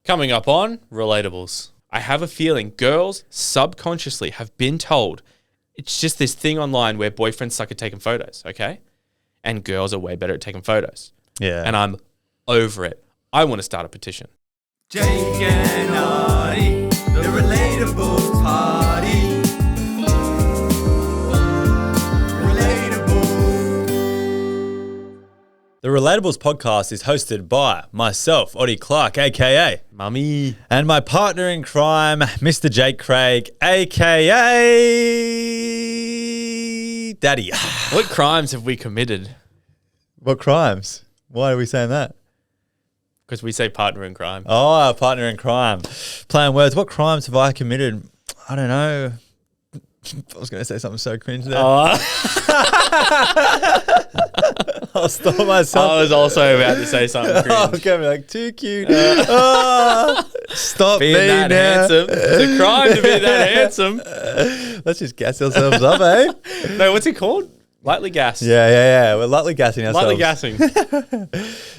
Coming up on Relatables. I have a feeling girls subconsciously have been told it's just this thing online where boyfriends suck at taking photos, okay? And girls are way better at taking photos. Yeah. And I'm over it. I want to start a petition. Jake and Artie, the Relatables party. The Relatables podcast is hosted by myself, Oddie Clark, a.k.a. Mummy. And my partner in crime, Mr. Jake Craig, a.k.a. Daddy. What crimes have we committed? What crimes? Why are we saying that? Because we say partner in crime. Oh, our partner in crime. Playing words. What crimes have I committed? I don't know. I was going to say something so cringe there. I'll stop myself. I was also about to say something cringe. I was going to be like, too cute. Stop Being being that there. handsome. It's a crime to be that handsome. Let's just gas ourselves up, eh? No, what's it called? Lightly gassed. Yeah. We're lightly gassing ourselves. Lightly gassing.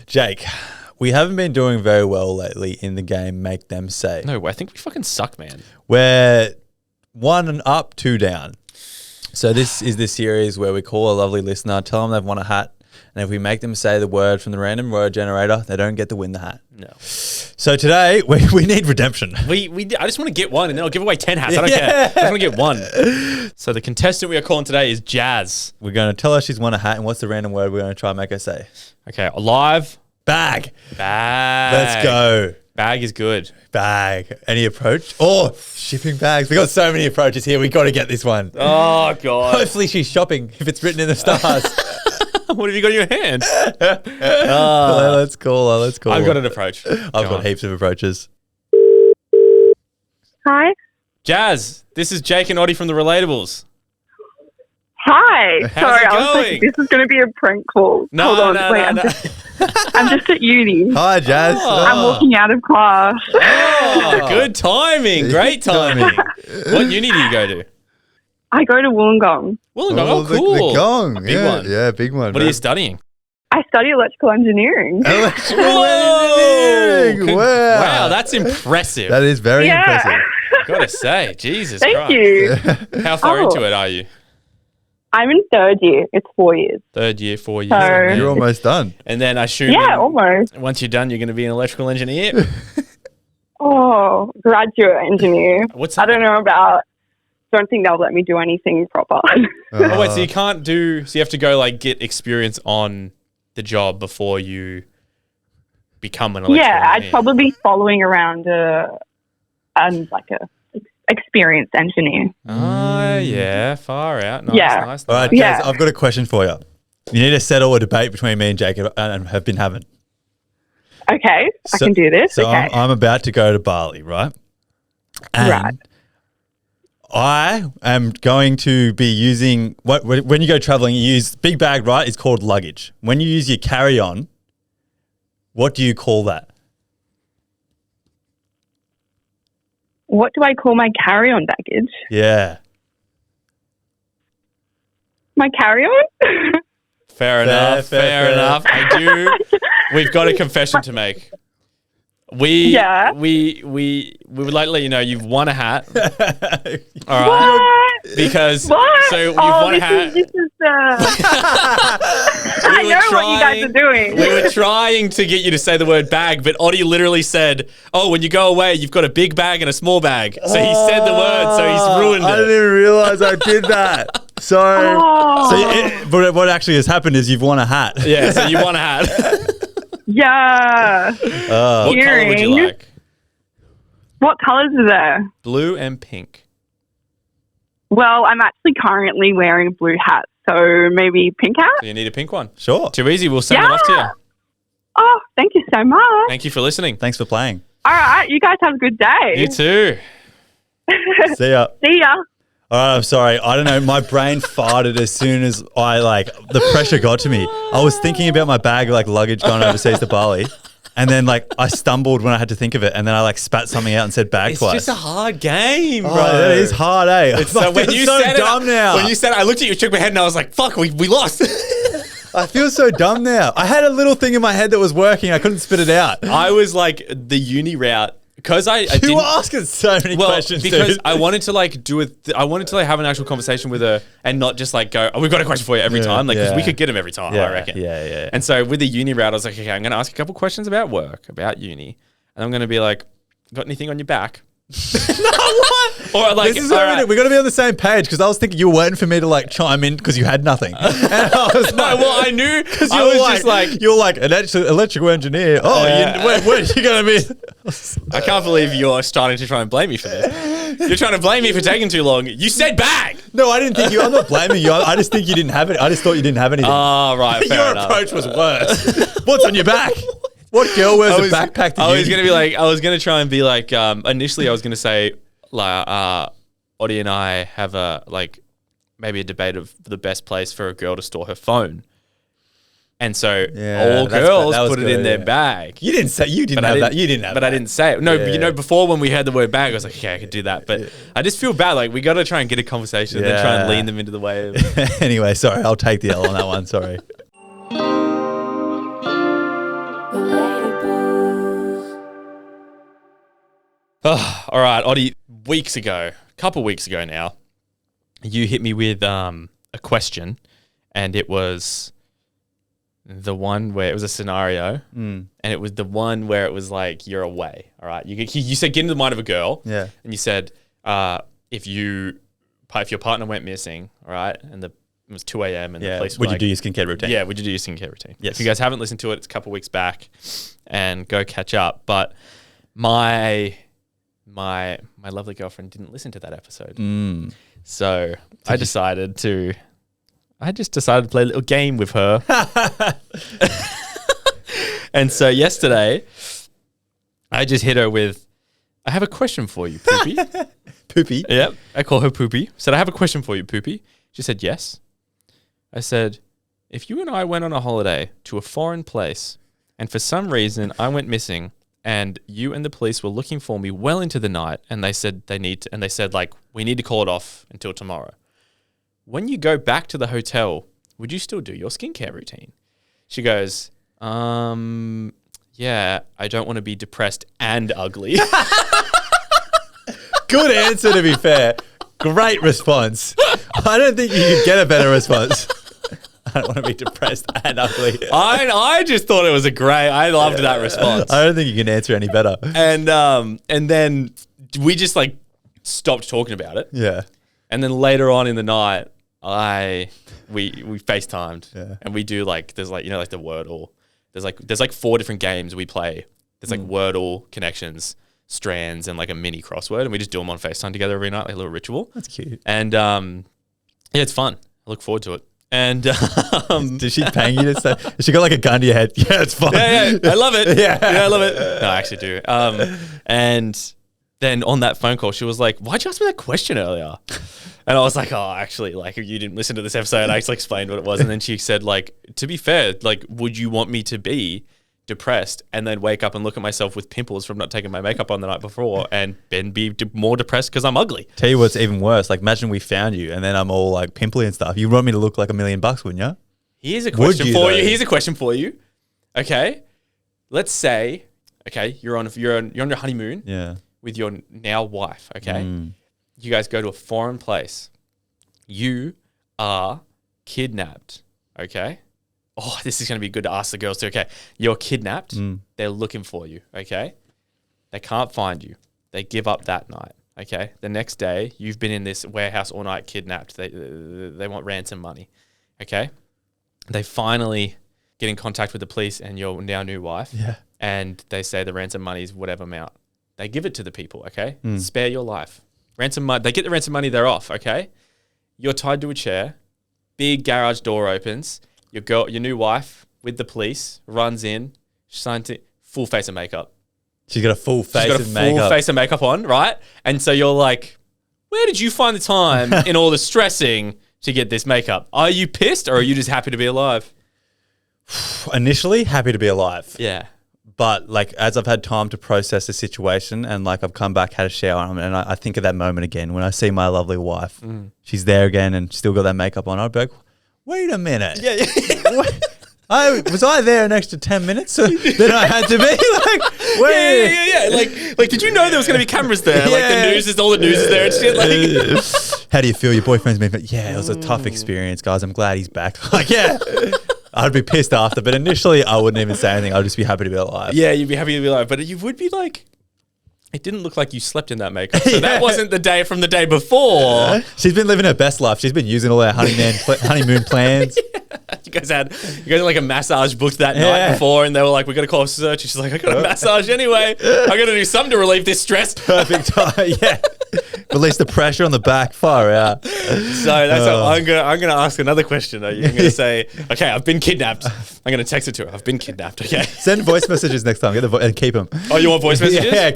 Jake, we haven't been doing very well lately in the game Make Them Say. No, I think we fucking suck, man. We're 1 up, 2 down. So this is the series where we call a lovely listener, tell them they've won a hat, and if we make them say the word from the random word generator, they don't get to win the hat. No. So today, we need redemption. I just want to get one and then I'll give away 10 hats. I don't care. I just want to get one. So the contestant we are calling today is Jazz. We're going to tell her she's won a hat, and what's the random word we're going to try and make her say? Okay, alive. Bag. Bag. Let's go. Bag is good. Bag. Any approach? Oh, shipping bags. We got so many approaches here. We got to get this one. Oh, God. Hopefully she's shopping if it's written in the stars. What have you got in your hand? Let's call her. I've got an approach. I've got heaps of approaches. Hi. Jazz, this is Jake and Oddie from the Relatables. Hi. How's Sorry, it I was like, going? this is going to be a prank call. No, Hold on. no, Wait, no. I'm just at uni. Hi, Jazz. Oh. I'm walking out of class. Oh, good timing. Great timing. What uni do you go to? I go to Wollongong. Oh, cool. The gong. A big one. Yeah, big one. What are you studying? I study electrical engineering. Electrical Whoa! engineering. Wow. Wow, that's impressive. That is very Yeah. impressive. Gotta say, Jesus Thank Christ. you. How far Oh. into it are you? I'm in third year. It's 4 years. Third year, 4 years. So- and You're then- almost done. And then I assume Yeah, almost. once you're done, you're going to be an electrical engineer. Oh, graduate engineer. What's I that? don't know about. Don't think they'll let me do anything proper. Oh, wait, so you can't do... So you have to go, like, get experience on the job before you become an electrical Yeah, I'd engineer. probably be following around a experienced engineer. Oh, yeah. Far out. Nice, Yeah. nice. All right, nice. Jazz, Yeah. I've got a question for you. You need to settle a debate between me and Jake and have been having. Okay, I can do this. So okay. I'm about to go to Bali, right? And Right. I am going to be using when you go traveling, you use big bag, right? It's called luggage. When you use your carry-on, what do you call that? What do I call my carry-on baggage? Yeah. My carry-on? Fair enough. fair. Fair enough. We've got a confession to make. We would like to let you know you've won a hat. All right. What? Because What? so you've Oh, won a hat. This is I know what you guys are doing. We were trying to get you to say the word bag, but Oddie literally said, "Oh, when you go away, you've got a big bag and a small bag." So he said the word, so he's ruined I it. didn't even realize I did that. So, Oh. but what actually has happened is you've won a hat. Yeah, so you won a hat. Yeah. What color would you Earring. like? What colours are there? Blue and pink. Well, I'm actually currently wearing a blue hat, so maybe pink hat? So you need a pink one. Sure. Too easy. We'll send it off to you. Oh, thank you so much. Thank you for listening. Thanks for playing. All right, you guys have a good day. You too. See ya. See ya. All right, I'm sorry. I don't know. My brain farted as soon as the pressure got to me. I was thinking about my bag of luggage going overseas to Bali. And then I stumbled when I had to think of it. And then I spat something out and said bag It's twice. just a hard game, bro. Oh, that is hard, eh? It's so when you so said dumb it, now. When you said it, I looked at you, shook my head, and I was like, "Fuck, we lost." I feel so dumb now. I had a little thing in my head that was working. I couldn't spit it out. I was like, the uni route because I You didn't. were asking so many questions, because dude. I wanted to like do it. I wanted to like have an actual conversation with her and not just like go, "Oh, we've got a question for you every time." Like, because we could get them every time, I reckon. Yeah. And so with the uni route, I was like, okay, I'm going to ask a couple questions about work, about uni, and I'm going to be like, got anything on your back? No, what? Or like, This is all what right. we got to be on the same page because I was thinking you were waiting for me to like chime in because you had nothing. And I was No, well, I knew. because I was just like, you're like an electrical engineer. Oh, where's you gonna be? I can't believe you're starting to try and blame me for this. You're trying to blame me for taking too long. You said bag. No, I didn't think you. I'm not blaming you. I just think you didn't have it. I just thought you didn't have anything. Oh, right. Fair Your enough. approach was worse. What's on your back? What girl wears a backpack to I was uni? gonna be like, I was gonna try and be like, initially I was gonna say, like, Audie and I have a like maybe a debate of the best place for a girl to store her phone, and so all girls put it in their bag. You didn't say you didn't have that. You didn't have but that. I didn't say it. No, but you know, before when we had the word bag, I was like, okay, I could do that. But I just feel bad. Like we got to try and get a conversation and then try and lean them into the way. Of, Anyway, sorry, I'll take the L on that one. Sorry. oh, all right, Audie. A couple weeks ago now, you hit me with a question, and it was the one where it was a scenario, and it was the one where it was like you're away. All right, you said get into the mind of a girl, Yeah. and you said if your partner went missing, all right, and it was 2 a.m. and the police were Would you like, do your skincare routine? yeah, would you do your skincare routine? Yes. If you guys haven't listened to it, it's a couple weeks back, and go catch up. But my lovely girlfriend didn't listen to that episode, so I decided to play a little game with her. And so yesterday, I just hit her with, I have a question for you, Poopy. Poopy. Yep, I call her Poopy. Said, I have a question for you, Poopy. She said, yes. I said, if you and I went on a holiday to a foreign place and for some reason I went missing and you and the police were looking for me well into the night and they said like, we need to call it off until tomorrow. When you go back to the hotel, would you still do your skincare routine? She goes, yeah, I don't want to be depressed and ugly. Good answer, to be fair. Great response. I don't think you could get a better response. I don't want to be depressed and ugly. I just thought it was I loved that response. I don't think you can answer any better. And then we just like stopped talking about it. Yeah. And then later on in the night, we FaceTimed. Yeah. And we do like there's like the Wordle. There's like 4 different games we play. There's like Wordle, connections, strands, and like a mini crossword, and we just do them on FaceTime together every night, like a little ritual. That's cute. And yeah, it's fun. I look forward to it. And Did she paying you to say? She got like a gun to your head. Yeah, it's fun. yeah, I love it. Yeah. I love it. No, I actually do. And then on that phone call, she was like, why'd you ask me that question earlier? And I was like, oh, actually, like, you didn't listen to this episode. I actually explained what it was. And then she said, like, to be fair, like, would you want me to be depressed and then wake up and look at myself with pimples from not taking my makeup on the night before and then be more depressed because I'm ugly? Tell you what's even worse. Like, imagine we found you and then I'm all like pimply and stuff. You want me to look like $1 million, wouldn't you? Here's a question you, for though? you. Here's a question for you. Okay. Let's say, okay, you're on your honeymoon Yeah. with your now wife, okay? You guys go to a foreign place. You are kidnapped, okay? Oh, this is going to be good to ask the girls too. Okay, you're kidnapped. They're looking for you, okay? They can't find you. They give up that night, okay? The next day, you've been in this warehouse all night kidnapped. They want ransom money, okay? They finally get in contact with the police and your now new wife. Yeah. And they say the ransom money is whatever amount. They give it to the people, okay? Spare your life. Ransom money. They get the ransom money, they're off, okay? You're tied to a chair. Big garage door opens. Your new wife with the police runs in. She's full face of makeup. She's got a full face She's got of a makeup. full face of makeup on, right? And so you're like, where did you find the time in all the stressing to get this makeup? Are you pissed or are you just happy to be alive? Initially, happy to be alive. Yeah. But like, as I've had time to process the situation and like I've come back, had a shower, and I think of that moment again when I see my lovely wife. She's there again and still got that makeup on. I'd be like, wait a minute. Yeah. Was I there an extra 10 minutes? Then I had to be like, wait. Yeah. Like, did you know there was going to be cameras there? Like, all the news is there and shit. Like, how do you feel? Your boyfriend's been, yeah, it was a tough experience, guys. I'm glad he's back. Like, yeah. I'd be pissed after, but initially I wouldn't even say anything. I'd just be happy to be alive. Yeah, you'd be happy to be alive, but you would be like, it didn't look like you slept in that makeup. So that wasn't the day from the day before. She's been living her best life. She's been using all her honeymoon plans. You guys had like a massage booked that night before, and they were like, "We got to call a search." And she's like, "I got a massage anyway. I got to do something to relieve this stress." Perfect time. Yeah. Release the pressure on the back. Far out. So that's I'm gonna ask another question. Are you gonna say, "Okay, I've been kidnapped"? I'm gonna text it to her. I've been kidnapped. Okay. Send voice messages next time. And keep them. Oh, you want voice messages? Yeah.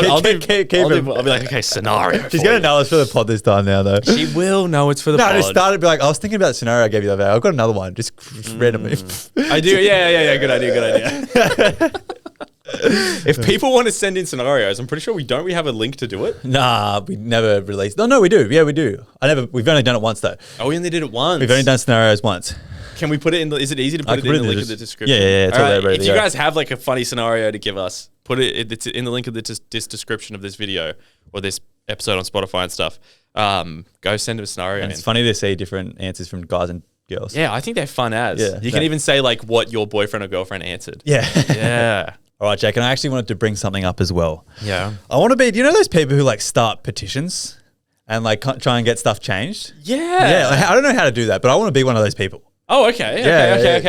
I'll be like, okay, scenario. She's gonna know it's for the pod this time now, though. She will know it's for the pod. No, just started be like, I was thinking about the scenario I gave you the other day. I've got another one. Just randomly. I do. Yeah. Good idea. If people want to send in scenarios, I'm pretty sure we have a link to do it. Nah, we never released. No, we do. Yeah, we do. We've only done it once though. Oh, we only did it once. We've only done scenarios once. Can we put it in is it easy to put it in the link of the description? Yeah. It's all there. If you guys have like a funny scenario to give us, put it. It's in the link of this description of this video or this episode on Spotify and stuff. Go send a scenario. And it's funny to see different answers from guys and girls. Yeah, I think they're fun as. Yeah, you can even say like what your boyfriend or girlfriend answered. Yeah. Yeah. All right, Jake, and I actually wanted to bring something up as well. Yeah. I want to be, do you know those people who like start petitions and like try and get stuff changed? Yeah. Yeah, like, I don't know how to do that, but I want to be one of those people. Oh, okay.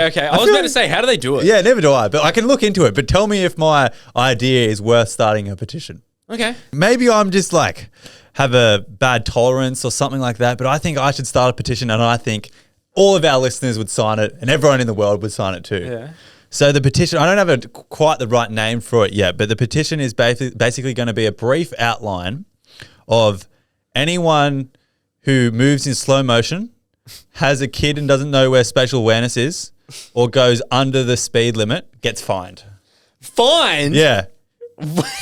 Okay. I was about to say, how do they do it? Yeah, never do I, but I can look into it. But tell me if my idea is worth starting a petition. Okay. Maybe I'm just like, have a bad tolerance or something like that, but I think I should start a petition and I think all of our listeners would sign it and everyone in the world would sign it too. Yeah. So the petition, I don't have quite the right name for it yet, but the petition is basically going to be a brief outline of anyone who moves in slow motion, has a kid and doesn't know where spatial awareness is, or goes under the speed limit, gets fined. Fined? Yeah.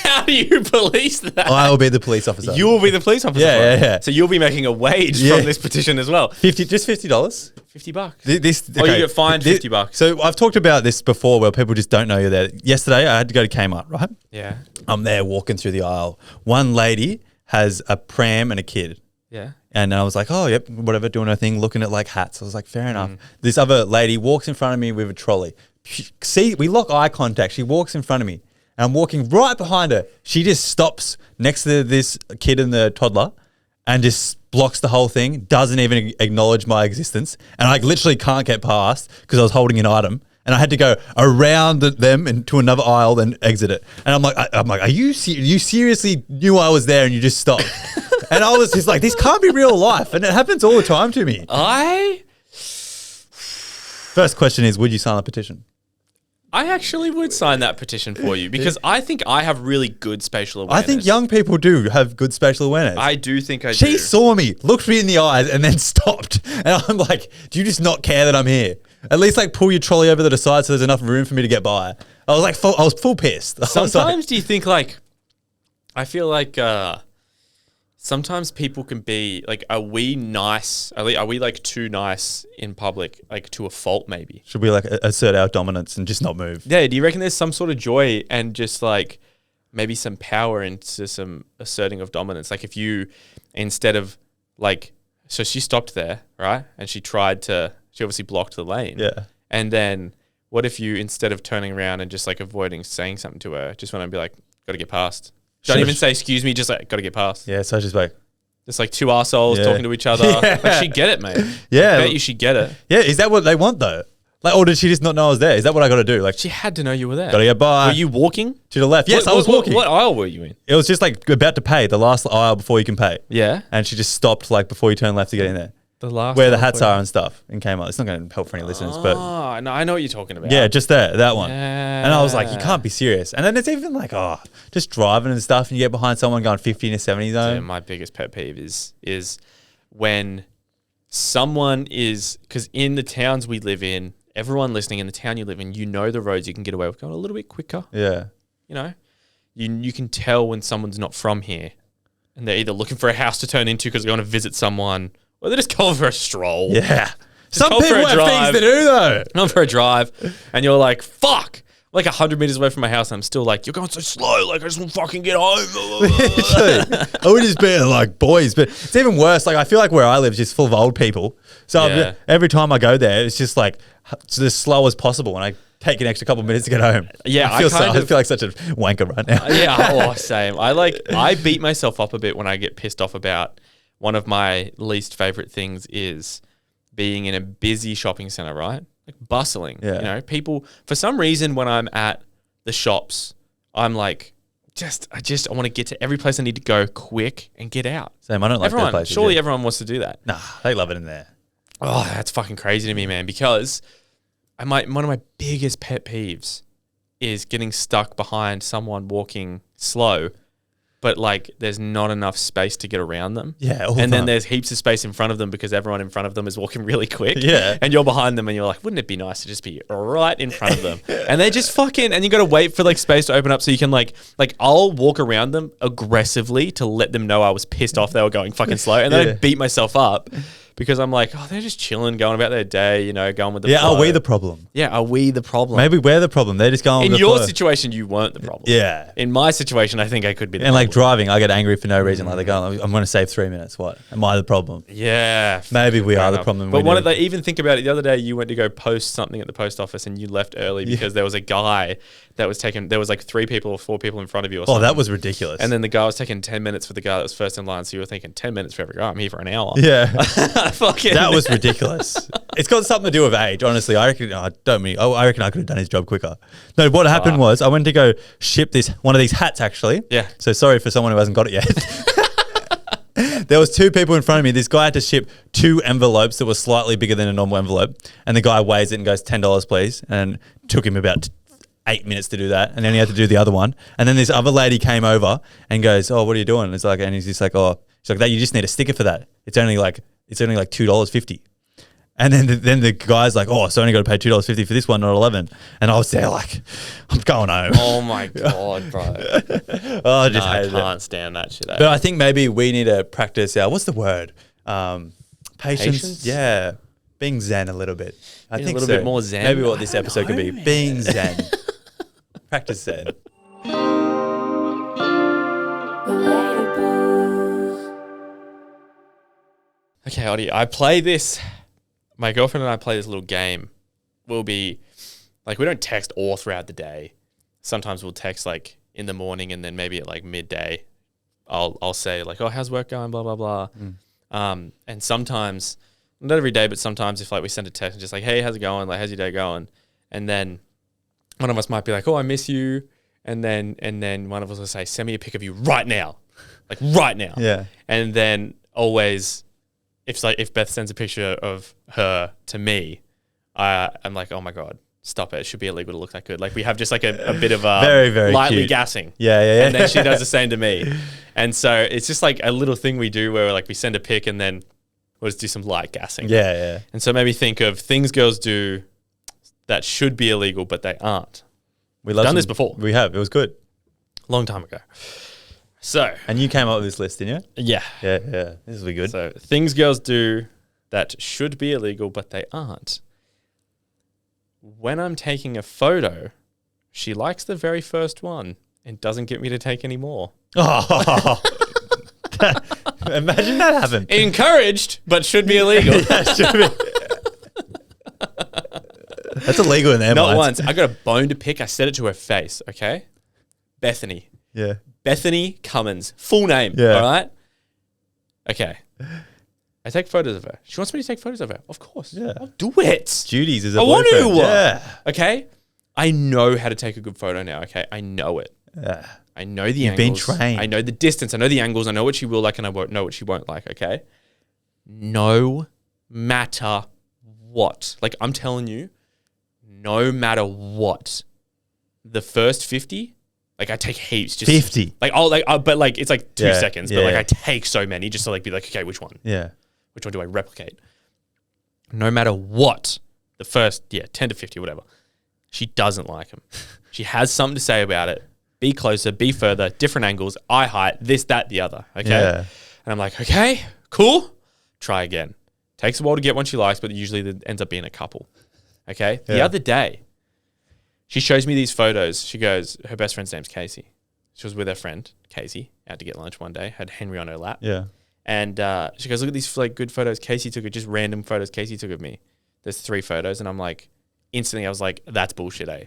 How do you police that? I will be the police officer. You will be the police officer. Yeah. So you'll be making a wage from this petition as well. $50. $50. Okay. Oh, you get fined $50. So I've talked about this before where people just don't know you're there. Yesterday, I had to go to Kmart, right? Yeah. I'm there walking through the aisle. One lady has a pram and a kid. Yeah. And I was like, oh, yep, whatever, doing her thing, looking at like hats. I was like, fair enough. This other lady walks in front of me with a trolley. See, we lock eye contact. She walks in front of me. And I'm walking right behind her. She just stops next to this kid and the toddler and just blocks the whole thing, doesn't even acknowledge my existence. And I literally can't get past because I was holding an item. And I had to go around them and to another aisle, then exit it. And I'm like, are you seriously knew I was there and you just stopped? And I was just like, this can't be real life. And it happens all the time to me. First question is, would you sign a petition? I actually would sign that petition for you because I think I have really good spatial awareness. I think young people do have good spatial awareness. I do think I do. She saw me, looked me in the eyes, and then stopped. And I'm like, do you just not care that I'm here? At least like pull your trolley over to the side so there's enough room for me to get by. I was like, I was full pissed. Sometimes do you think like, I feel like sometimes people can be like, are we nice? Are we like too nice in public, like to a fault maybe? Should we like assert our dominance and just not move? Yeah. Do you reckon there's some sort of joy and just like maybe some power into some asserting of dominance? Like if you, instead of like, so she stopped there, right? And she obviously blocked the lane. Yeah. And then what if you, instead of turning around and just like avoiding saying something to her, just want to be like, got to get past. Don't even say excuse me, just like got to get past. Yeah, so I just like it's like two arseholes talking to each other. Yeah. Like she'd get it, mate. Yeah, I bet you she'd get it. Yeah, is that what they want though? Like, or did she just not know I was there? Is that what I got to do? Like, she had to know you were there. Got to get by. Were you walking to the left? Yes, I was walking. What aisle were you in? It was just like about to pay, the last aisle before you can pay. Yeah, and she just stopped like before you turn left to get in there. The last where the hats are and stuff and came up. It's not going to help for any listeners, but no, I know what you're talking about. Yeah, just that one. Yeah. And I was like, you can't be serious. And then it's even like, just driving and stuff, and you get behind someone going 50 in a 70 zone. So my biggest pet peeve is when someone is, because in the towns we live in, everyone listening in the town you live in, you know the roads you can get away with going a little bit quicker. Yeah. You know, you can tell when someone's not from here, and they're either looking for a house to turn into because they want to visit someone. Or they're just going for a stroll. Yeah. Some go for people a have drive. things to do though. Gone for a drive, and you're like, fuck. I'm like 100 meters away from my house, and I'm still like, you're going so slow. Like, I just want to fucking get home. I would just be like boys, but it's even worse. Like I feel like where I live is just full of old people. So Yeah. every time I go there, it's just like it's as slow as possible, and I take an extra couple of minutes to get home. Yeah, I I feel like such a wanker right now. Yeah, same. I beat myself up a bit when I get pissed off about one of my least favorite things is being in a busy shopping center, right? Like bustling. Yeah. You know, people for some reason when I'm at the shops, I'm like, I want to get to every place I need to go quick and get out. Same. I don't like that place. Surely everyone wants to do that. Nah, they love it in there. Oh, that's fucking crazy to me, man. Because one of my biggest pet peeves is getting stuck behind someone walking slow, but like there's not enough space to get around them. Yeah, and then there's heaps of space in front of them because everyone in front of them is walking really quick. Yeah. And you're behind them and you're like, wouldn't it be nice to just be right in front of them? And they just and you got to wait for like space to open up so you can like I'll walk around them aggressively to let them know I was pissed off they were going fucking slow. And then I beat myself up because I'm like, oh, they're just chilling, going about their day, you know, going with the flow. Are we the problem? Yeah, are we the problem? Maybe we're the problem. They're just going In with the your flow. situation, you weren't the problem. Yeah. In my situation, I think I could be the And problem. like driving, I get angry for no reason. Like they go, I'm going to save 3 minutes. What? Am I the problem? Yeah. Maybe we fair are the enough. problem. But we they even think about it. The other day, you went to go post something at the post office and you left early because there was a guy that was there was like 3 people or 4 people in front of you or something. Oh, that was ridiculous. And then the guy was taking 10 minutes for the guy that was first in line. So you were thinking 10 minutes for every guy. I'm here for an hour. yeah. Fucking. That was ridiculous. It's got something to do with age, honestly. I reckon I reckon I could have done his job quicker. No, what happened was I went to go ship one of these hats actually. Yeah. So sorry for someone who hasn't got it yet. There was 2 people in front of me. This guy had to ship 2 envelopes that were slightly bigger than a normal envelope. And the guy weighs it and goes, $10 please. And it took him about 8 minutes to do that. And then he had to do the other one. And then this other lady came over and goes, oh, what are you doing? It's like, and he's just like, oh, she's like, that you just need a sticker for that. It's only like $2.50. And then the guy's like, oh, so I only got to pay $2.50 for this one, not $11. And I was there like, I'm going home. Oh my God, bro. Oh, I just I hated it. can't stand that shit. But I think maybe we need to practice what's the word? Patience? Yeah. Being zen a little bit. I Being a think little so. bit more zen? Maybe what this episode could be. Being zen. Practice zen. Okay, Audie, I play this. My girlfriend and I play this little game. We'll be like, we don't text all throughout the day. Sometimes we'll text like in the morning and then maybe at like midday, I'll say like, oh, how's work going? Blah, blah, blah. And sometimes, not every day, but sometimes if like we send a text and just like, hey, how's it going? Like, how's your day going? And then one of us might be like, oh, I miss you. And then one of us will say, send me a pic of you right now. Like right now. Yeah. And then always, if Beth sends a picture of her to me, I'm like, oh my God, stop it. It should be illegal to look that good. Like we have just like a bit of very, very lightly cute. gassing. Yeah. And then she does the same to me. And so it's just like a little thing we do where like we send a pic and then we'll just do some light gassing. Yeah. And so maybe think of things girls do that should be illegal, but they aren't. We've done this before. We have. It was good. Long time ago. So. And you came up with this list, didn't you? Yeah. Yeah. This will be good. So things girls do that should be illegal, but they aren't. When I'm taking a photo, she likes the very first one and doesn't get me to take any more. Oh. Imagine that happened. Encouraged, but should be illegal. That's illegal in their Not minds. once. I got a bone to pick. I said it to her face, okay? Bethany. Yeah. Bethany Cummins. Full name, Yeah. all right? Okay. I take photos of her. She wants me to take photos of her. Of course. Yeah. I'll do it. Duties as a I want boyfriend. to. Yeah. Okay? I know how to take a good photo now, okay? I know it. Yeah. I know the You've been angles. trained. I know the distance. I know the angles. I know what she will like and I won't know what she won't like, okay? No matter what. Like, I'm telling you, no matter what, the first 50, like, I take heaps. Just 50? Like, but like, it's like 2 Yeah, seconds, yeah, but like, yeah. I take so many just to like be like, okay, which one? Yeah. Which one do I replicate? No matter what, the first, 10 to 50, whatever, she doesn't like them. She has something to say about it. Be closer, be further, different angles, eye height, this, that, the other. Okay. Yeah. And I'm like, okay, cool. Try again. Takes a while to get one she likes, but usually it ends up being a couple. Okay? The Yeah. other day, she shows me these photos. She goes, her best friend's name's Casey. She was with her friend, Casey, out to get lunch one day, had Henry on her lap. Yeah. And she goes, look at these like good photos Casey took, just random photos Casey took of me. There's 3 photos. And I'm like, instantly I was like, that's bullshit, eh?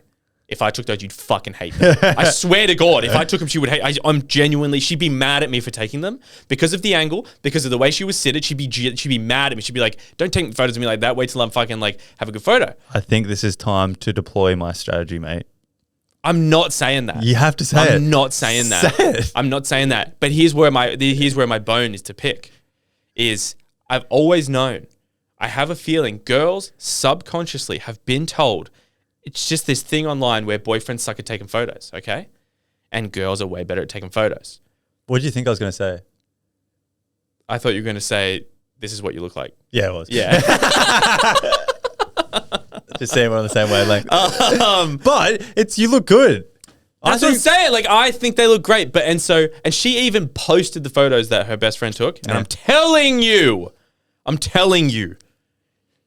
If I took those, you'd fucking hate them. I swear to God, if I took them, she would hate. I'm genuinely, she'd be mad at me for taking them because of the angle, because of the way she was seated. She'd be mad at me. She'd be like, "Don't take photos of me like that. Wait till I'm fucking like have a good photo." I think this is time to deploy my strategy, mate. I'm not saying that. You have to say it. I'm not saying that. Say it. I'm not saying that. But here's where my bone is to pick. Is I've always known. I have a feeling girls subconsciously have been told. It's just this thing online where boyfriends suck at taking photos, okay? And girls are way better at taking photos. What did you think I was going to say? I thought you were going to say, this is what you look like. Yeah, it was. Yeah. Just saying we're on the same wavelength. But it's you look good. That's what I'm saying. Like, I think they look great. And she even posted the photos that her best friend took. And Yeah. I'm telling you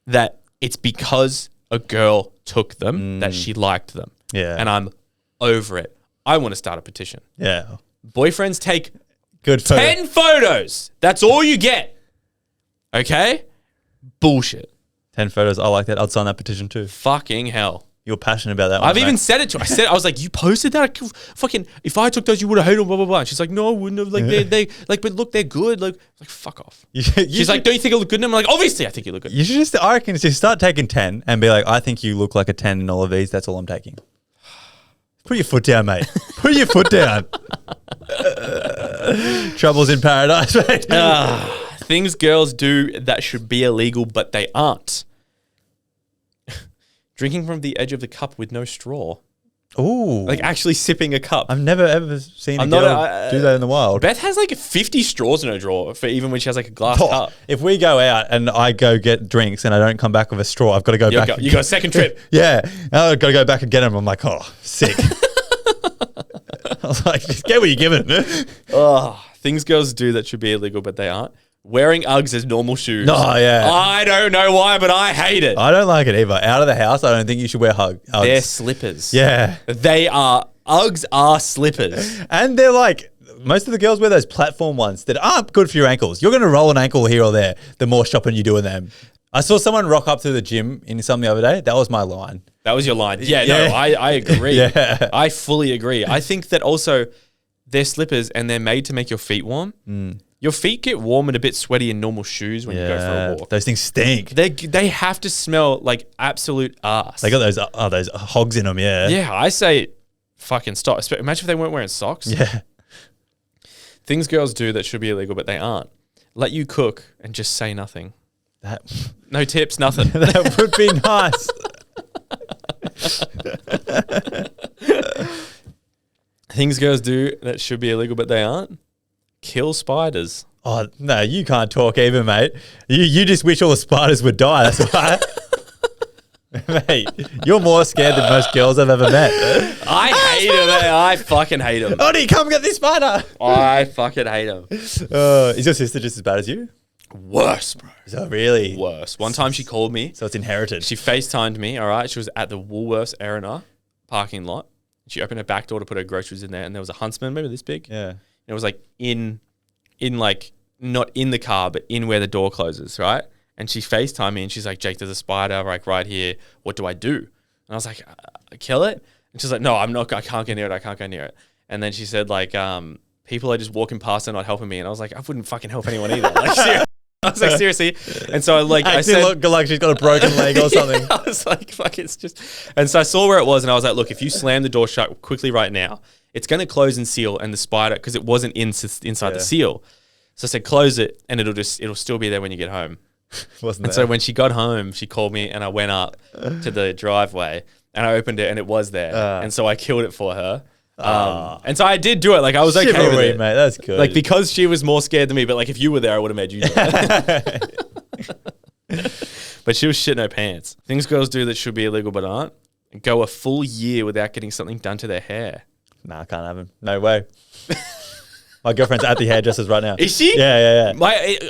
that it's because a girl took them that she liked them. Yeah. And I'm over it. I want to start a petition. Yeah. Boyfriends take Good photo. 10 photos. That's all you get. Okay? Bullshit. 10 photos. I like that. I'd sign that petition too. Fucking hell. You're passionate about that one. I've even mate. said it to her. I was like, you posted that? Fucking, if I took those, you would have hated them, blah, blah, blah. And she's like, no, I wouldn't have. Like, but look, they're good. Like, fuck off. She's like, don't you think I look good? And I'm like, obviously I think you look good. You should just, I reckon, just start taking 10 and be like, I think you look like a 10 in all of these. That's all I'm taking. Put your foot down, mate. Put your foot down. Trouble's in paradise, mate. Things girls do that should be illegal, but they aren't. Drinking from the edge of the cup with no straw. Ooh. Like actually sipping a cup. I've never ever seen a I'm girl not do that in the wild. Beth has like 50 straws in her drawer for even when she has like a glass cup. If we go out and I go get drinks and I don't come back with a straw, I've got to go back. You got a second trip. Yeah. I've got to go back and get them. I'm like, oh, sick. I was like, just get what you're given. Things girls do that should be illegal, but they aren't. Wearing Uggs as normal shoes. No, yeah. I don't know why, but I hate it. I don't like it either. Out of the house, I don't think you should wear Uggs. They're slippers. Yeah. Uggs are slippers. And they're like, most of the girls wear those platform ones that aren't good for your ankles. You're going to roll an ankle here or there the more shopping you do in them. I saw someone rock up to the gym in some the other day. That was my line. That was your line. Yeah, Yeah. no, I agree. Yeah. I fully agree. I think that also they're slippers and they're made to make your feet warm. Your feet get warm and a bit sweaty in normal shoes when you go for a walk. Those things stink. They have to smell like absolute ass. They got those hogs in them, yeah. Yeah, I say fucking stop. Imagine if they weren't wearing socks. Yeah. Things girls do that should be illegal, but they aren't. Let you cook and just say nothing. No tips, nothing. That would be nice. Things girls do that should be illegal, but they aren't. Kill spiders. Oh, no, you can't talk even, mate. You just wish all the spiders would die. That's why. Mate, you're more scared than most girls I've ever met. I hate them. I fucking hate them. Odie, come get this spider. I fucking hate them. Is your sister just as bad as you? Worse, bro. Is that really? Worse. One time she called me. So it's inherited. She FaceTimed me, all right? She was at the Woolworths Arena parking lot. She opened her back door to put her groceries in there, and there was a huntsman, maybe this big. Yeah. And it was like in like, not in the car, but in where the door closes, right? And she FaceTimed me, and she's like, Jake, there's a spider like right here. What do I do? And I was like, kill it? And she's like, no, I can't get near it. I can't go near it. And then she said like, people are just walking past and not helping me. And I was like, I wouldn't fucking help anyone either. Like, seriously. I was like, seriously. And so I said, look like she's got a broken leg or something. Yeah, I was like, fuck, it's just. And so I saw where it was, and I was like, look, if you slam the door shut quickly right now, it's going to close and seal, and the spider, because it wasn't inside the seal. So I said, close it, and it'll still be there when you get home. Wasn't And so when she got home, she called me, and I went up to the driveway, and I opened it, and it was there. And so I killed it for her. And so I did do it. Like, I was okay with Chivalry, it. mate. That's good. Like, because she was more scared than me, but like, if you were there, I would have made you do it. But she was shitting her pants. Things girls do that should be illegal but aren't. Go a full year without getting something done to their hair. Nah, can't have him. No way. My girlfriend's at the hairdresser's right now. Is she? Yeah.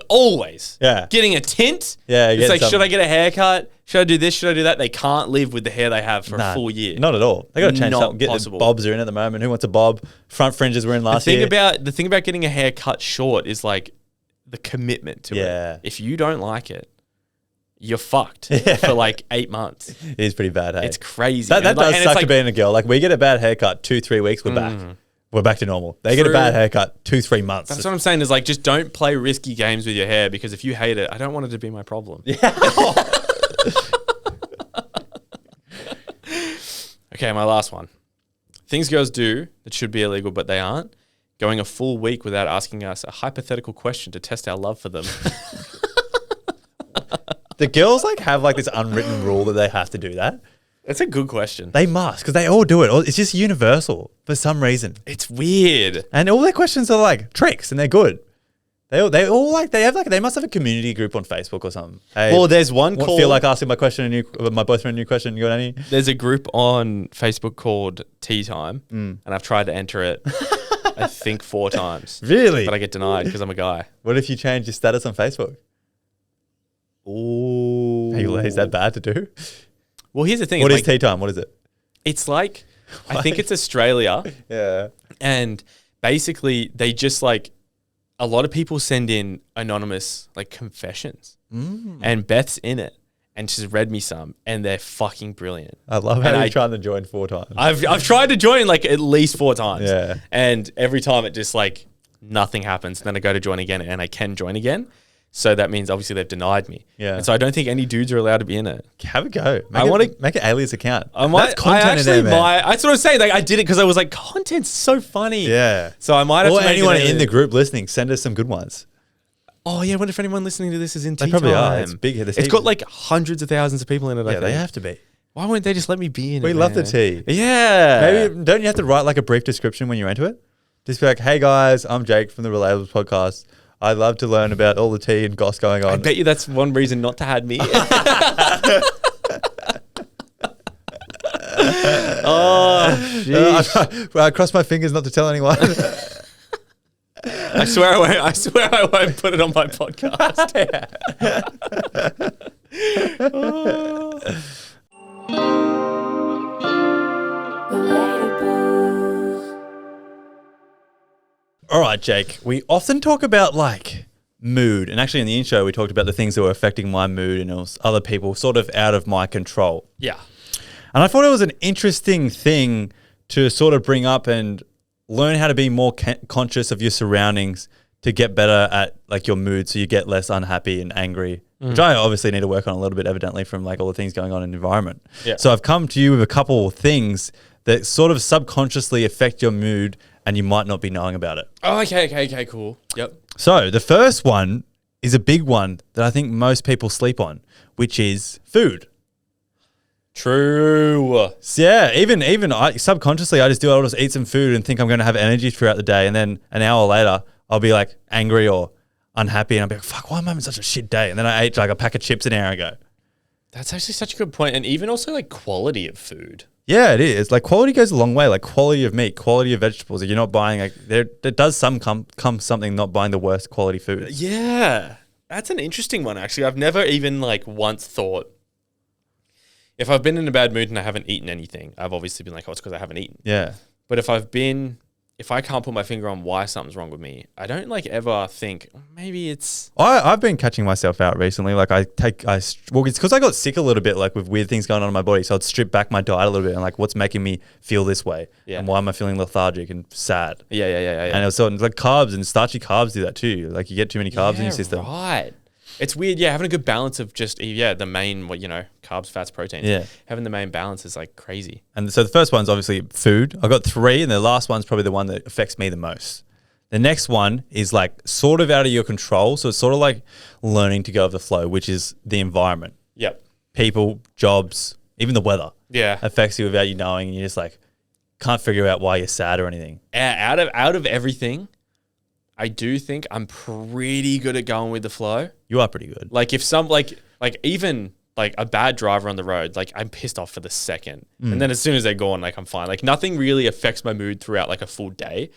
Always. Yeah. Getting a tint. Yeah, It's like, getting should I get a haircut? Should I do this? Should I do that? They can't live with the hair they have for a full year. Not at all. They got to change Not something. Get possible. the bobs are in at the moment. Who wants a bob? Front fringes were in last year. The thing about getting a hair cut short is like the commitment to it. If you don't like it, you're fucked for like 8 months. It is pretty bad, hey? It's crazy. That And does and suck it's to being a girl. Like, we get a bad haircut 2-3 weeks, we're back. We're back to normal. They get a bad haircut 2-3 months. That's what I'm saying is like, just don't play risky games with your hair because if you hate it, I don't want it to be my problem. Okay, my last one. Things girls do that should be illegal, but they aren't. Going a full week without asking us a hypothetical question to test our love for them. The girls like have like this unwritten rule that they have to do that. That's a good question. They must, because they all do it. It's just universal for some reason. It's weird. And all their questions are like tricks, and they're good. They must have a community group on Facebook or something. Hey, Well, there's one called... feel like asking my boyfriend a new question. You got any? There's a group on Facebook called Tea Time, and I've tried to enter it, I think 4 times. Really? But I get denied because I'm a guy. What if you change your status on Facebook? Ooh. Is that bad to do? Well, here's the thing. What is like, tea time? What is it? It's like, I think it's Australia, Yeah. and basically they just like, a lot of people send in anonymous like confessions, and Beth's in it, and she's read me some, and they're fucking brilliant. I love how you're trying to join 4 times. I've tried to join like at least 4 times. Yeah. And every time it just like nothing happens. Then I go to join again and I can join again. So that means obviously they've denied me. Yeah. And so I don't think any dudes are allowed to be in it. Have a go. Make an alias account. I might. That's what I was saying. Like I did it because I was like, content's so funny. Yeah. So I might have or to make anyone it in the group listening, send us some good ones. Oh yeah, I wonder if anyone listening to this is in They tea probably time. are. It's big. It's got like hundreds of thousands of people in it. I Yeah, they have to be. Why wouldn't they just let me be in it? We love the man? tea. Yeah. Maybe don't you have to write like a brief description when you enter it? Just be like, hey guys, I'm Jake from the Relatables podcast. I'd love to learn about all the tea and goss going on. I bet you that's one reason not to have me. Oh, jeez. I cross my fingers not to tell anyone. I swear I won't put it on my podcast. All right, Jake. We often talk about like mood, and actually in the intro we talked about the things that were affecting my mood and it was other people sort of out of my control. Yeah. And I thought it was an interesting thing to sort of bring up and learn how to be more conscious of your surroundings to get better at like your mood so you get less unhappy and angry, which I obviously need to work on a little bit evidently from like all the things going on in the environment. Yeah. So I've come to you with a couple of things that sort of subconsciously affect your mood and you might not be knowing about it. Oh, okay, cool. Yep. So the first one is a big one that I think most people sleep on, which is food. True. So yeah, even I subconsciously I I'll just eat some food and think I'm going to have energy throughout the day, and then an hour later I'll be like angry or unhappy, and I'll be like, "Fuck, why am I having such a shit day?" And then I ate like a pack of chips an hour ago. That's actually such a good point, and even also like quality of food. Yeah, it is. Like quality goes a long way. Like quality of meat, quality of vegetables. If you're not buying like there does come something not buying the worst quality food. Yeah, that's an interesting one actually. I've never even like once thought. If I've been in a bad mood and I haven't eaten anything, I've obviously been like, oh, it's because I haven't eaten. Yeah. But if I can't put my finger on why something's wrong with me, I don't like ever think maybe it's. I've been catching myself out recently. Like it's because I got sick a little bit, like with weird things going on in my body. So I'd strip back my diet a little bit and like what's making me feel this way, and why am I feeling lethargic and sad? Yeah. And it's like carbs and starchy carbs do that too. Like you get too many carbs in your system. Right. It's weird, having a good balance of just, the main, carbs, fats, proteins. Yeah. Having the main balance is like crazy. And so the first one's obviously food. I've got 3, and the last one's probably the one that affects me the most. The next one is like sort of out of your control. So it's sort of like learning to go with the flow, which is the environment. Yep. People, jobs, even the weather. Yeah. Affects you without you knowing, and you just like can't figure out why you're sad or anything. Out of everything, I do think I'm pretty good at going with the flow. You are pretty good. Like if even like a bad driver on the road, like I'm pissed off for the second. And then as soon as they're gone, like I'm fine. Like nothing really affects my mood throughout like a full day,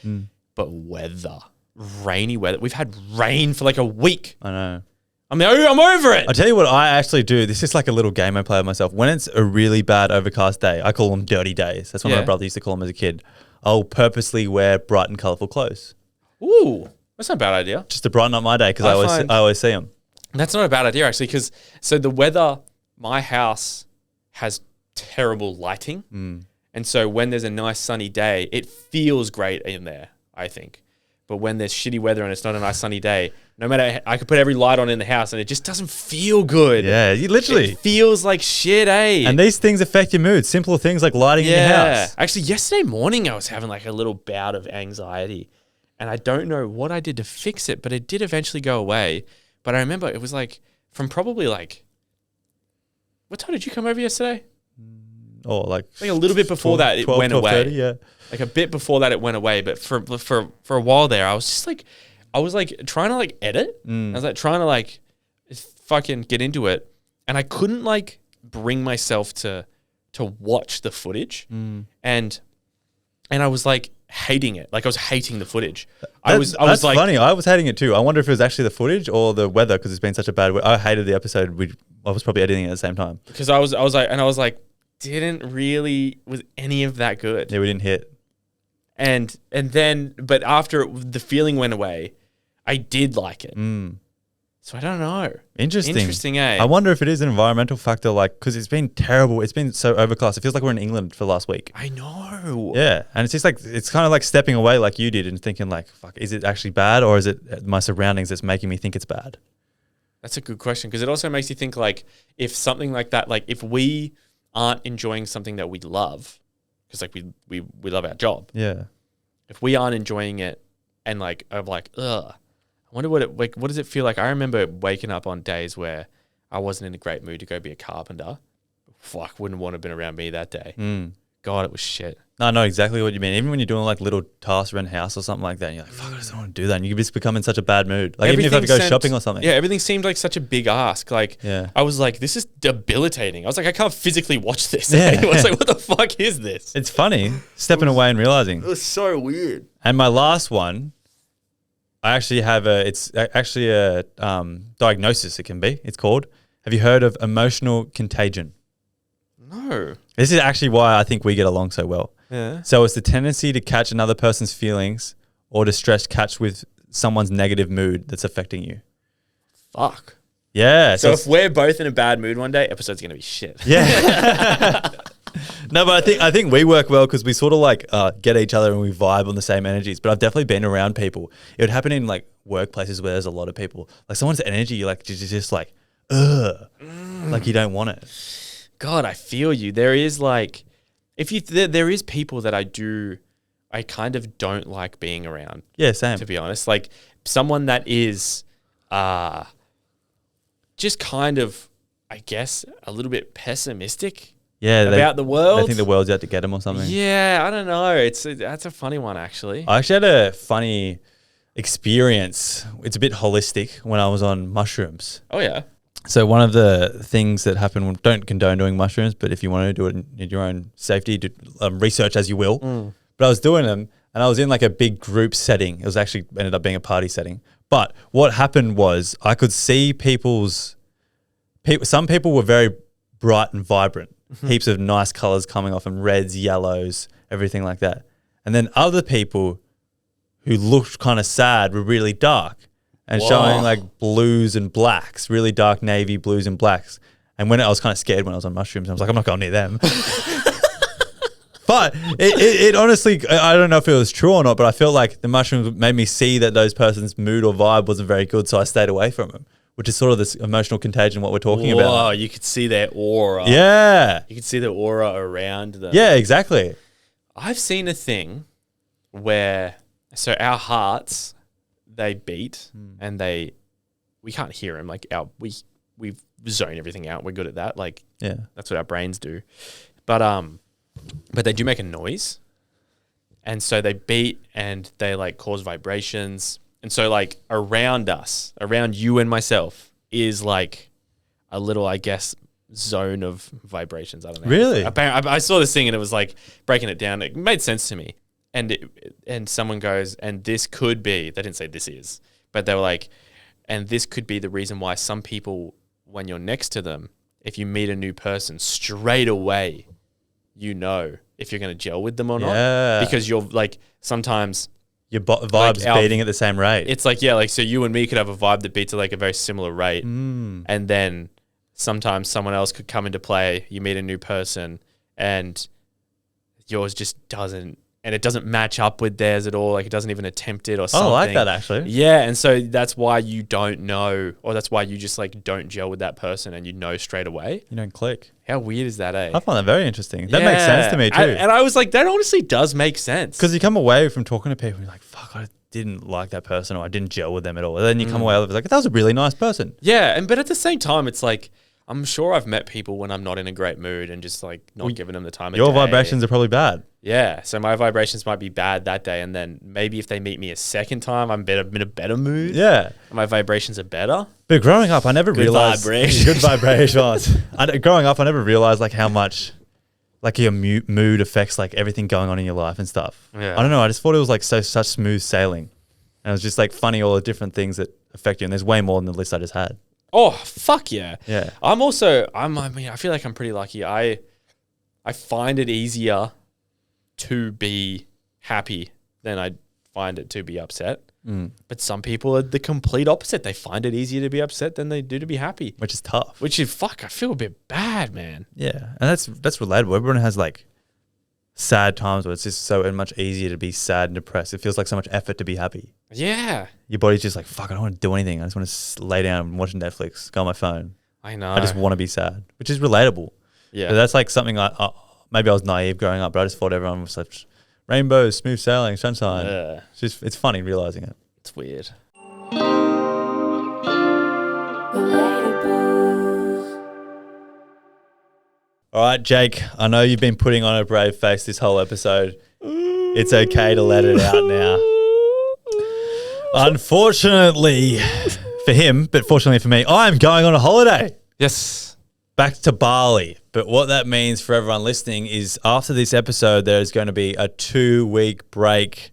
but weather rainy weather. We've had rain for like a week. I know. I'm over it. I'll tell you what I actually do. This is like a little game I play with myself. When it's a really bad overcast day, I call them dirty days. That's what my brother used to call them as a kid. I'll purposely wear bright and colourful clothes. Ooh, that's not a bad idea. Just to brighten up my day because I always see them. That's not a bad idea, actually, because so the weather, my house has terrible lighting. And so when there's a nice sunny day, it feels great in there, I think. But when there's shitty weather and it's not a nice sunny day, no matter, I could put every light on in the house and it just doesn't feel good. Yeah, you literally. It feels like shit, eh? And these things affect your mood. Simple things like lighting in your house. Actually, yesterday morning I was having like a little bout of anxiety. And I don't know what I did to fix it, but it did eventually go away. But I remember it was like from probably like, what time did you come over yesterday? Or like a little bit before 12, that, it 12, went 12, away. 30, yeah. Like a bit before that, it went away. But for a while there, I was just like, I was like trying to like edit. I was like trying to like fucking get into it, and I couldn't like bring myself to watch the footage, and I was like hating it. Like I was hating the footage. I was That's like, funny. I was hating it too. I wonder if it was actually the footage or the weather because it's been such a bad weather. I hated the episode. I was probably editing it at the same time. because I was like, didn't really was any of that good. Yeah, we didn't hit. And then, but after the feeling went away, I did like it. So I don't know. Interesting, eh? I wonder if it is an environmental factor, like, because it's been terrible. It's been so overcast. It feels like we're in England for last week. I know. Yeah. And it's just like, it's kind of like stepping away like you did and thinking like, fuck, is it actually bad or is it my surroundings that's making me think it's bad? That's a good question because it also makes you think like if something like that, like if we aren't enjoying something that we love, because like we love our job. Yeah. If we aren't enjoying it and like of like, ugh, I wonder what does it feel like? I remember waking up on days where I wasn't in a great mood to go be a carpenter. Fuck, wouldn't want to have been around me that day. God, it was shit. No, I know exactly what you mean. Even when you're doing like little tasks around the house or something like that, and you're like, fuck, I just don't want to do that. And you just become in such a bad mood. Like even if you have to go shopping or something. Yeah, everything seemed like such a big ask. Like, Yeah. I was like, this is debilitating. I was like, I can't physically watch this. Yeah. I was like, what the fuck is this? It's funny stepping away and realizing. It was so weird. And my last one, I actually have it's actually a diagnosis. It can be. It's called. Have you heard of emotional contagion? No. This is actually why I think we get along so well. Yeah. So it's the tendency to catch another person's feelings or to stress catch with someone's negative mood that's affecting you. Fuck. Yeah. So if we're both in a bad mood one day, episode's gonna be shit. Yeah. No, but I think we work well because we sort of like get each other and we vibe on the same energies. But I've definitely been around people. It would happen in like workplaces where there's a lot of people. Like someone's energy, you're like just like, ugh, like you don't want it. God, I feel you. There is like, there is people that I kind of don't like being around. Yeah, same. To be honest, like someone that is, just kind of, I guess, a little bit pessimistic. Yeah, about the world. They think the world's out to get them or something. Yeah, I don't know. That's a funny one actually. I actually had a funny experience. It's a bit holistic when I was on mushrooms. Oh yeah. So one of the things that happened, don't condone doing mushrooms, but if you want to do it in your own safety, do research as you will. But I was doing them and I was in like a big group setting. It was actually ended up being a party setting. But what happened was I could see some people were very bright and vibrant, heaps of nice colors coming off and reds, yellows, everything like that. And then other people who looked kind of sad were really dark. And showing like blues and blacks, really dark navy blues and blacks. And when I was kind of scared when I was on mushrooms, I was like, I'm not going near them. But it honestly, I don't know if it was true or not, but I felt like the mushrooms made me see that those person's mood or vibe wasn't very good. So I stayed away from them, which is sort of this emotional contagion, what we're talking about. Oh, you could see their aura. Yeah. You could see the aura around them. Yeah, exactly. I've seen a thing where, so our hearts, they beat and we can't hear them. Like we zone everything out. We're good at that. Like, yeah, that's what our brains do. But they do make a noise. And so they beat and they like cause vibrations. And so like around us, around you and myself is like a little, I guess, zone of vibrations. I don't know. Really? I saw this thing and it was like breaking it down. It made sense to me. and someone goes, and this could be, they didn't say this is, but they were like, and this could be the reason why some people, when you're next to them, if you meet a new person, straight away, you know if you're going to gel with them or not. Because you're like, sometimes your vibe's beating at the same rate. It's like, yeah, like, so you and me could have a vibe that beats at like a very similar rate. And then sometimes someone else could come into play. You meet a new person and yours just doesn't, and it doesn't match up with theirs at all. Like, it doesn't even attempt it or something. I like that, actually. Yeah. And so that's why you don't know, or that's why you just like don't gel with that person and you know straight away. You don't click. How weird is that, eh? I find that very interesting. That makes sense to me too. And I was like, that honestly does make sense. Because you come away from talking to people and you're like, fuck, I didn't like that person or I didn't gel with them at all. And then you come away with like, that was a really nice person. Yeah. But at the same time, it's like, I'm sure I've met people when I'm not in a great mood and just like not giving them the time of day. Your vibrations are probably bad. Yeah. So my vibrations might be bad that day. And then maybe if they meet me a second time, I'm in a better mood. Yeah. My vibrations are better. But growing up, I never realized. Good vibrations. Growing up, I never realized like how much like your mood affects like everything going on in your life and stuff. Yeah. I don't know. I just thought it was like such smooth sailing. And it was just like funny, all the different things that affect you. And there's way more than the list I just had. Oh, fuck yeah. Yeah. I feel like I'm pretty lucky. I find it easier to be happy than I find it to be upset. But some people are the complete opposite. They find it easier to be upset than they do to be happy. Which is tough. Which is, I feel a bit bad, man. Yeah. And that's relatable. Everyone has like sad times where it's just so much easier to be sad and depressed. It feels like so much effort to be happy. Yeah. Your body's just like, fuck, I don't want to do anything. I just want to lay down and watch Netflix, go on my phone. I know. I just want to be sad, which is relatable. Yeah. But that's like something maybe I was naive growing up, but I just thought everyone was such rainbows, smooth sailing, sunshine. Yeah. It's funny realizing it. It's weird. All right, Jake, I know you've been putting on a brave face this whole episode. It's okay to let it out now. Unfortunately for him, but fortunately for me, I'm going on a holiday. Yes. Back to Bali. But what that means for everyone listening is after this episode, there's going to be a 2-week break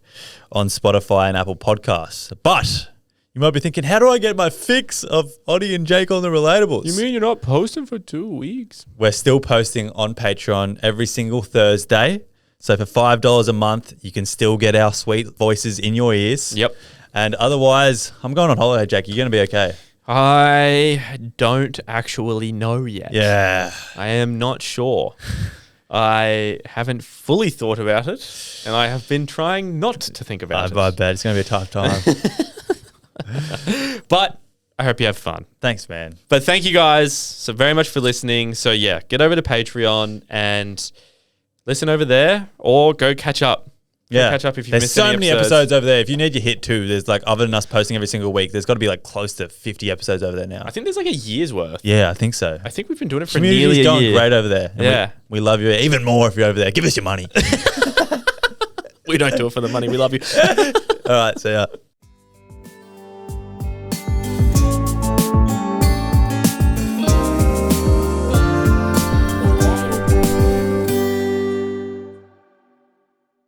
on Spotify and Apple Podcasts. But you might be thinking, how do I get my fix of Oddie and Jake on the Relatables? You mean you're not posting for 2 weeks? We're still posting on Patreon every single Thursday. So for $5 a month, you can still get our sweet voices in your ears. Yep. And otherwise, I'm going on holiday, Jake. You're going to be okay. I don't actually know yet. Yeah. I am not sure. I haven't fully thought about it, and I have been trying not to think about it. I bet it's going to be a tough time. But I hope you have fun. Thanks, man. But thank you guys so very much for listening. So yeah, get over to Patreon and listen over there, or go catch up. Yeah. Catch up if you There's missed so any many episodes over there. If you need your hit too, there's like, other than us posting every single week, there's got to be like close to 50 episodes over there now. I think there's like a year's worth. Yeah, I think so. I think we've been doing it for Community's nearly a going year. great over there. And Yeah. we love you even more if you're over there. Give us your money. We don't do it for the money. We love you. All right, see ya.